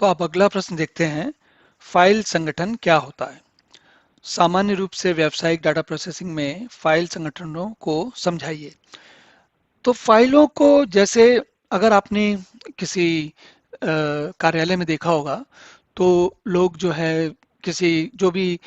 तो आप अगला प्रश्न देखते हैं, फाइल संगठन क्या होता है? सामान्य रूप से व्यावसायिक डाटा प्रोसेसिंग में फाइल संगठनों को समझाइए। तो फाइलों को जैसे अगर आपने किसी कार्यालय में देखा होगा तो लोग जो है किसी जो भी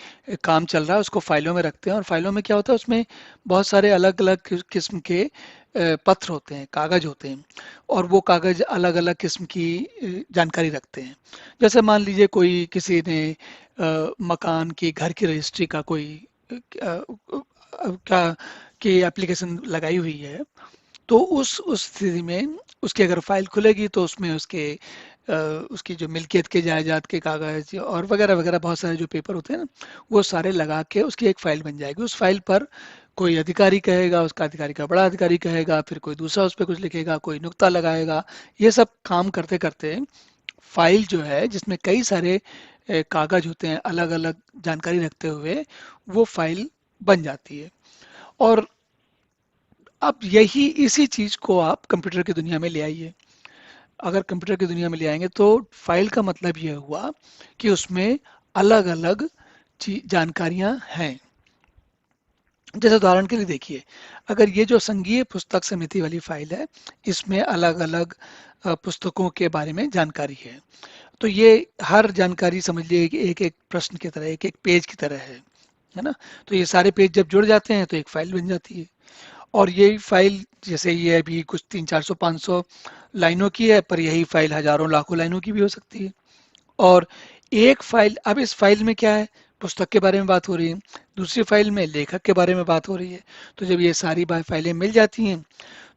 काम चल रहा है उसको फाइलों में रखते हैं, और फाइलों में क्या होता है, उसमें बहुत सारे अलग अलग किस्म के पत्र होते हैं, कागज होते हैं, और वो कागज अलग अलग किस्म की जानकारी रखते हैं। जैसे मान लीजिए कोई किसी ने मकान की घर की रजिस्ट्री का कोई क्या की एप्लीकेशन लगाई हुई है, तो उस स्थिति में उसकी अगर फाइल खुलेगी तो उसमें उसकी जो मिल्कियत के जायदाद के कागज और वगैरह वगैरह बहुत सारे जो पेपर होते हैं ना, वो सारे लगा के उसकी एक फाइल बन जाएगी। उस फाइल पर कोई अधिकारी कहेगा, उसका अधिकारी का बड़ा अधिकारी कहेगा, फिर कोई दूसरा उस पर कुछ लिखेगा, कोई नुक्ता लगाएगा। ये सब काम करते करते फाइल जो है जिसमें कई सारे कागज होते हैं अलग अलग जानकारी रखते हुए, वो फाइल बन जाती है। और अब यही इसी चीज को आप कंप्यूटर की दुनिया में ले आइए। अगर कंप्यूटर की दुनिया में ले आएंगे तो फाइल का मतलब यह हुआ कि उसमें अलग अलग जानकारियां हैं। जैसे उदाहरण के लिए देखिए, अगर ये जो संघीय पुस्तक समिति वाली फाइल है, इसमें अलग अलग पुस्तकों के बारे में जानकारी है। तो ये हर जानकारी समझ लीजिए कि एक एक प्रश्न की तरह, एक एक पेज की तरह है ना। तो ये सारे पेज जब जुड़ जाते हैं तो एक फाइल बन जाती है। और यही फाइल, जैसे ये अभी कुछ 300-400-500 लाइनों की है, पर यही फाइल हजारों लाखों लाइनों की भी हो सकती है। और एक फाइल, अब इस फाइल में क्या है, पुस्तक के बारे में बात हो रही है, दूसरी फाइल में लेखक के बारे में बात हो रही है। तो जब ये सारी फाइलें मिल जाती हैं,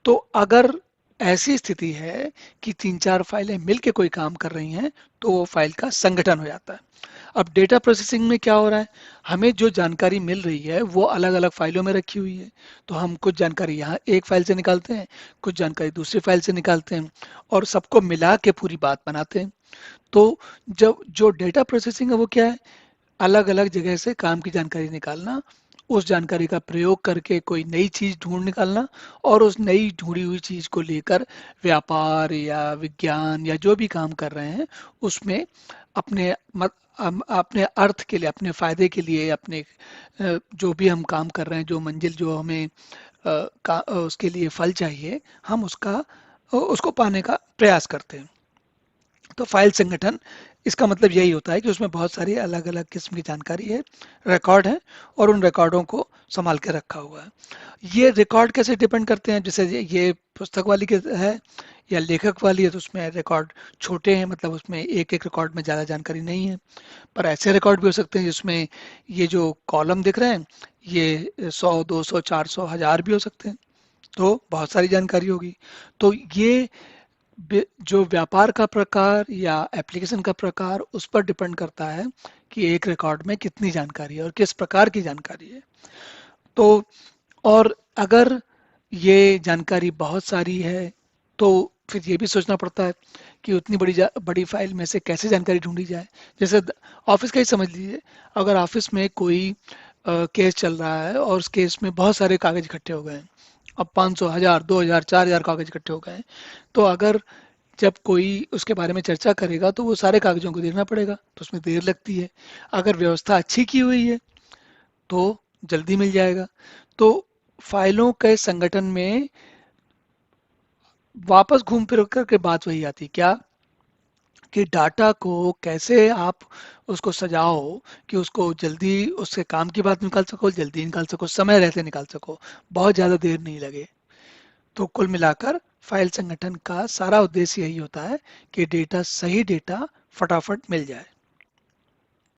तो अगर ऐसी स्थिति है कि 3-4 फाइलें मिलके कोई काम कर रही हैं, तो वो फाइल का संगठन हो जाता है। अब डेटा प्रोसेसिंग में क्या हो रहा है, हमें जो जानकारी मिल रही है वो अलग अलग फाइलों में रखी हुई है। तो हम कुछ जानकारी यहाँ एक फाइल से निकालते हैं, कुछ जानकारी दूसरी फाइल से निकालते हैं, और सबको मिला के पूरी बात बनाते हैं। तो जब जो डेटा प्रोसेसिंग है वो क्या है, अलग अलग जगह से काम की जानकारी निकालना, उस जानकारी का प्रयोग करके कोई नई चीज ढूंढ निकालना, और उस नई ढूंढी हुई चीज को लेकर व्यापार या विज्ञान या जो भी काम कर रहे हैं उसमें अपने अपने अर्थ के लिए, अपने फायदे के लिए, अपने जो भी हम काम कर रहे हैं, जो मंजिल जो हमें उसके लिए फल चाहिए, हम उसको पाने का प्रयास करते हैं। तो फाइल संगठन, इसका मतलब यही होता है कि उसमें बहुत सारी अलग अलग किस्म की जानकारी है, रिकॉर्ड है, और उन रिकॉर्डों को संभाल के रखा हुआ है। ये रिकॉर्ड कैसे डिपेंड करते हैं, जैसे ये पुस्तक वाली के है या लेखक वाली है, तो उसमें रिकॉर्ड छोटे हैं, मतलब उसमें एक एक रिकॉर्ड में ज़्यादा जानकारी नहीं है। पर ऐसे रिकॉर्ड भी हो सकते हैं जिसमें ये जो कॉलम दिख रहे हैं, ये 100, 200, 400, 1000 भी हो सकते हैं। तो बहुत सारी जानकारी होगी। तो ये जो व्यापार का प्रकार या एप्लीकेशन का प्रकार, उस पर डिपेंड करता है कि एक रिकॉर्ड में कितनी जानकारी है और किस प्रकार की जानकारी है। तो और अगर ये जानकारी बहुत सारी है तो फिर ये भी सोचना पड़ता है कि उतनी बड़ी फाइल में से कैसे जानकारी ढूंढी जाए। जैसे ऑफिस का ही समझ लीजिए, अगर ऑफिस में कोई केस चल रहा है और उस केस में बहुत सारे कागज इकट्ठे हो गए हैं, अब 500, 1000, 2000, 4000 कागज इकट्ठे हो गए हैं, तो अगर जब कोई उसके बारे में चर्चा करेगा तो वो सारे कागजों को देखना पड़ेगा, तो उसमें देर लगती है। अगर व्यवस्था अच्छी की हुई है तो जल्दी मिल जाएगा। तो फाइलों के संगठन में वापस घूम फिर कर के बात वही आती क्या, कि डाटा को कैसे आप उसको सजाओ कि उसको जल्दी उससे काम की बात निकाल सको, जल्दी निकाल सको, समय रहते निकाल सको, बहुत ज़्यादा देर नहीं लगे। तो कुल मिलाकर फाइल संगठन का सारा उद्देश्य यही होता है कि डेटा, सही डेटा फटाफट मिल जाए।